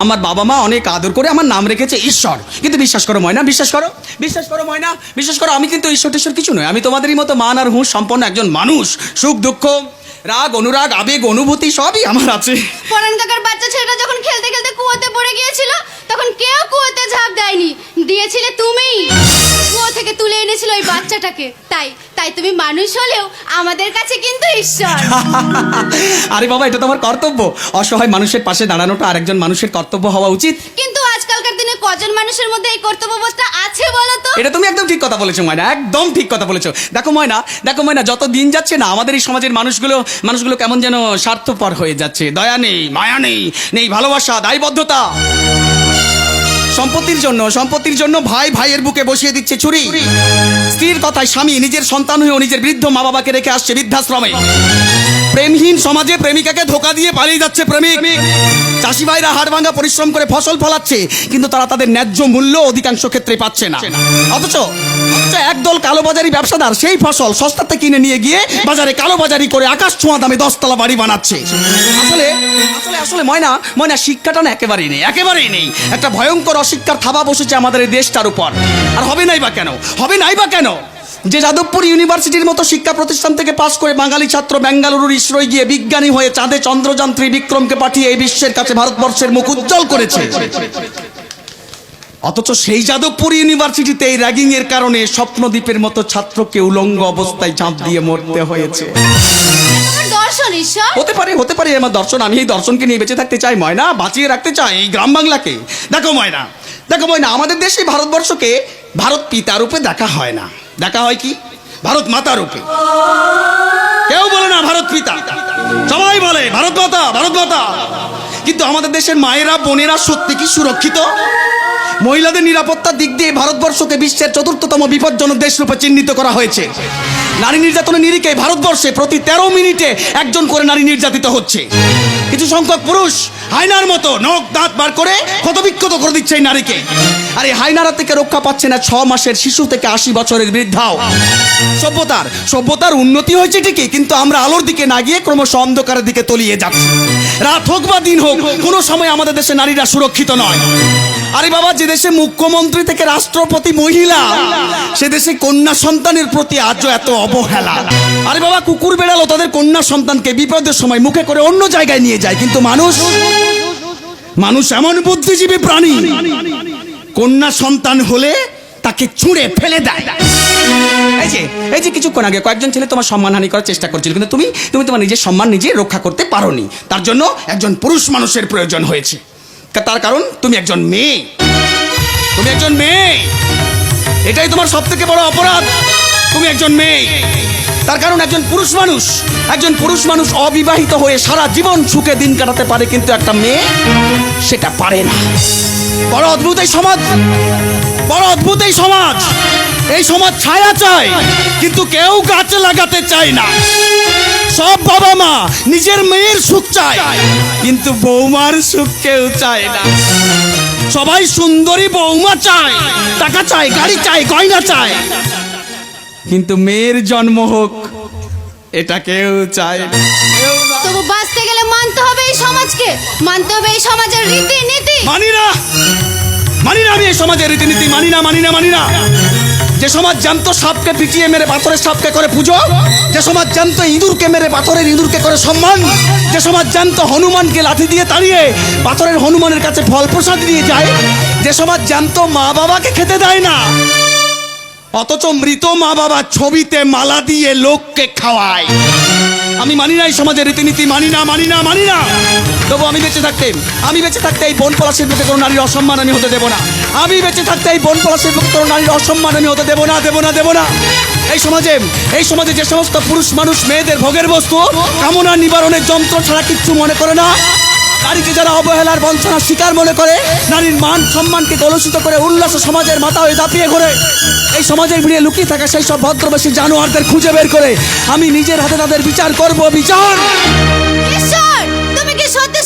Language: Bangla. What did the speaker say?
আমার বাবা মা অনেক আদর করে আমার নাম রেখেছে ঈশ্বর। কিন্তু বিশ্বাস করো ময়না, বিশ্বাস করো ময়না, বিশ্বাস করো, আমি কিন্তু ঈশ্বর টেশ্বর কিছু নয়। আমি তোমাদেরই মতো মান আর হুঁশ সম্পন্ন একজন মানুষ। সুখ দুঃখ, রাগ অনুরাগ, আবেগ অনুভূতি সবই আমার আছে। পরান কাকার বাচ্চা ছেলেটা যখন খেলতে খেলতে কুয়োতে পড়ে গিয়েছিল, তখন কেউ কুয়োতে ঝাঁপ দেয়নি, দিয়েছিলে তুমি। কুয়ো থেকে তুলে এনেছিল ওই বাচ্চাটাকে। তাই তুমি মানুষ হলেও আমাদের কাছে কিন্তু ঈশ্বর। আরে বাবা, এটা তো আমার কর্তব্য। অসহায় মানুষের পাশে দাঁড়ানোটা আরেকজন মানুষের কর্তব্য হওয়া উচিত। কিন্তু আজকালকার দিনে কজন মানুষের মধ্যে এই কর্তব্যবোধটা আছে বলো তো? এটা তুমি একদম ঠিক কথা বলেছো ময়না, একদম ঠিক কথা বলেছো। দেখো ময়না, যত দিন যাচ্ছে না, আমাদের এই সমাজের মানুষগুলো কেমন যেন স্বার্থপর হয়ে যাচ্ছে। দয়া নেই, মায়া নেই ভালোবাসা, দায়বদ্ধতা। সম্পত্তির জন্য ভাই ভাইয়ের বুকে বসিয়ে দিচ্ছে ছুরি। স্ত্রীর কথায় স্বামী নিজের সন্তান হয়েও নিজের বৃদ্ধ মা বাবাকে রেখে আসছে বৃদ্ধাশ্রমে। প্রেমহীন সমাজে প্রেমিকাকে ধোকা দিয়ে পালিয়ে যাচ্ছে প্রেমিক। চাষি ভাইরা হাড়ভাঙা পরিশ্রম করে ফসল ফলাচ্ছে, কিন্তু তারা তাদের ন্যায্য মূল্য অধিকাংশ ক্ষেত্রে পাচ্ছে না। অথচ একদল কালোবাজারি ব্যবসাদার সেই ফসল সস্তাতে কিনে নিয়ে গিয়ে বাজারে কালোবাজারি করে আকাশ ছোঁয়া দামে 10 তলা বাড়ি বানাচ্ছে। আসলে ময়না শিক্ষাটা না একেবারেই নেই। একটা ভয়ঙ্কর অশিক্ষার থাবা বসেছে আমাদের এই দেশটার উপর। আর হবে নাই বা কেন? যে যাদবপুর ইউনিভার্সিটির মতো শিক্ষা প্রতিষ্ঠান থেকে পাশ করে বাঙালি ছাত্র বেঙ্গালুরুর ইসরোয় গিয়ে বিজ্ঞানী হয়ে চাঁদে চন্দ্রযান বিক্রমকে পাঠিয়ে এই বিশ্বের কাছে ভারতবর্ষের মুখ উজ্জ্বল করেছে, অথচ সেই যাদবপুর ইউনিভার্সিটিতে এই র্যাগিং এর কারণে স্বপ্নদ্বীপের মতো ছাত্রকে উলঙ্গ অবস্থায় ঝাঁপ দিয়ে মরতে হয়েছে। দর্শন ঈশ্বর হতে পারে আমার দর্শন। আমি এই দর্শনকে নিয়ে বেঁচে থাকতে চাই ময়না, বাঁচিয়ে রাখতে চাই এই গ্রাম বাংলাকে। দেখো ময়না, আমাদের দেশে ভারতবর্ষকে ভারত পিতা রূপে দেখা হয় না, দেখা হয় কি ভারত মাতা রূপে। কেউ বলে না ভারত পিতা, সবাই বলে ভারত মাতা। কিন্তু আমাদের দেশের মায়েরা বোনেরা সত্যি কি সুরক্ষিত? মহিলাদের নিরাপত্তার দিক দিয়ে ভারতবর্ষকে বিশ্বের 4র্থতম বিপজ্জনক দেশ রূপে চিহ্নিত করা হয়েছে। নারী নির্যাতনের নিরিখে ভারতবর্ষে প্রতি 13 মিনিটে একজন করে নারী নির্যাতিত হচ্ছে। কিছু সংখ্যক পুরুষ হায়নার মতো নখ দাঁত বার করে ক্ষতবিক্ষত করে দিচ্ছে এই নারীকে। আর এই হায়নারা থেকে রক্ষা পাচ্ছে না 6 মাসের শিশু থেকে 80 বছরের বৃদ্ধাও। সভ্যতার উন্নতি হয়েছে ঠিকই, কিন্তু আমরা আলোর দিকে না গিয়ে ক্রমশ অন্ধকারের দিকে তলিয়ে যাচ্ছি। রাত হোক বা দিন হোক, কোনো সময় আমাদের দেশে নারীরা সুরক্ষিত নয়। আরে বাবা, যে দেশে মুখ্যমন্ত্রী থেকে রাষ্ট্রপতি মহিলা, সে দেশে কন্যা সন্তানের প্রতি আজও এত অবহেলা। আরে বাবা, কুকুর বেড়ালো তাদের কন্যা সন্তানকে বিপদের সময় মুখে করে অন্য জায়গায় নিয়ে যায়, কিন্তু মানুষ এমন বুদ্ধিজীবী প্রাণী, কন্যা সন্তান হলে তাকে ছুঁড়ে ফেলে দেয়। এই যে কিছুক্ষণ আগে কয়েকজন ছেলে তোমার সম্মানহানি করার চেষ্টা করছিল, কিন্তু তুমি তোমার নিজের সম্মান নিজে রক্ষা করতে পারোনি। তার জন্য একজন পুরুষ মানুষের প্রয়োজন হয়েছে। তার কারণ তুমি একজন মেয়ে। এটাই তোমার সব থেকে বড় অপরাধ। তুমি একজন মেয়ে। তার কারণ একজন পুরুষ মানুষ অবিবাহিত হয়ে সারা জীবন সুখে দিন কাটাতে পারে, কিন্তু একটা মেয়ে সেটা পারে না। বড় অদ্ভুত এই সমাজ। এই সমাজ ছায়া চায়, কিন্তু কেউ গাছে লাগাতে চায় না। সব বাবা মা নিজের মেয়ের সুখ চায়, কিন্তু বৌমার সুখ কেউ চায় না। সবাই সুন্দরী বৌমা চায়, টাকা চায়, গাড়ি চায়, গয়না চায়, কিন্তু মেয়ের জন্ম হোক এটা কেউ চায় না। তবু বাঁচতে গেলে মানতে হবে এই সমাজকে, মানতে হবে এই সমাজের রীতিনীতি। মানি না আমি এই সমাজের রীতিনীতি মানি না। যে সমাজ জ্যান্ত সাপকে পিটিয়ে মেরে পাথরের সাপকে করে পুজো, যে সমাজ জ্যান্ত ইঁদুরকে মেরে পাথরের ইঁদুরকে করে সম্মান, যে সমাজ জ্যান্ত হনুমানকে লাঠি দিয়ে তাড়িয়ে পাথরের হনুমানের কাছে ফল প্রসাদ দিয়ে যায়, যে সমাজ জ্যান্ত মা বাবাকে খেতে দেয় না, অথচ মৃত মা বাবার ছবিতে মালা দিয়ে লোককে খাওয়ায়। আমি মানি না এই সমাজের রীতিনীতি, মানি না। তবু আমি বেঁচে থাকতে এই বন পলাশের মধ্যে কোনো নারীর অসম্মান আমি হতে দেব না। আমি বেঁচে থাকতে এই বন পলাশের মধ্যে কোনো নারীর অসম্মান আমি হতে দেব না। এই সমাজে যে সমস্ত পুরুষ মানুষ মেয়েদের ভোগের বস্তু, কামনা নিবারণের যন্ত্র ছাড়া কিচ্ছু মনে করে না, নারীকে যারা অবহেলার বঞ্চনার শিকার মনে করে, নারীর মান সম্মানকে কলুষিত করে উল্লাস সমাজের মাথা হয়ে দাপিয়ে ঘোরে, এই সমাজের ভিড়ে লুকিয়ে থাকা সেই সব ভদ্রবেশী জানোয়ারদের খুঁজে বের করে আমি নিজের হাতে তাদের বিচার করব। ঈশ্বর, তুমি কি সত্যি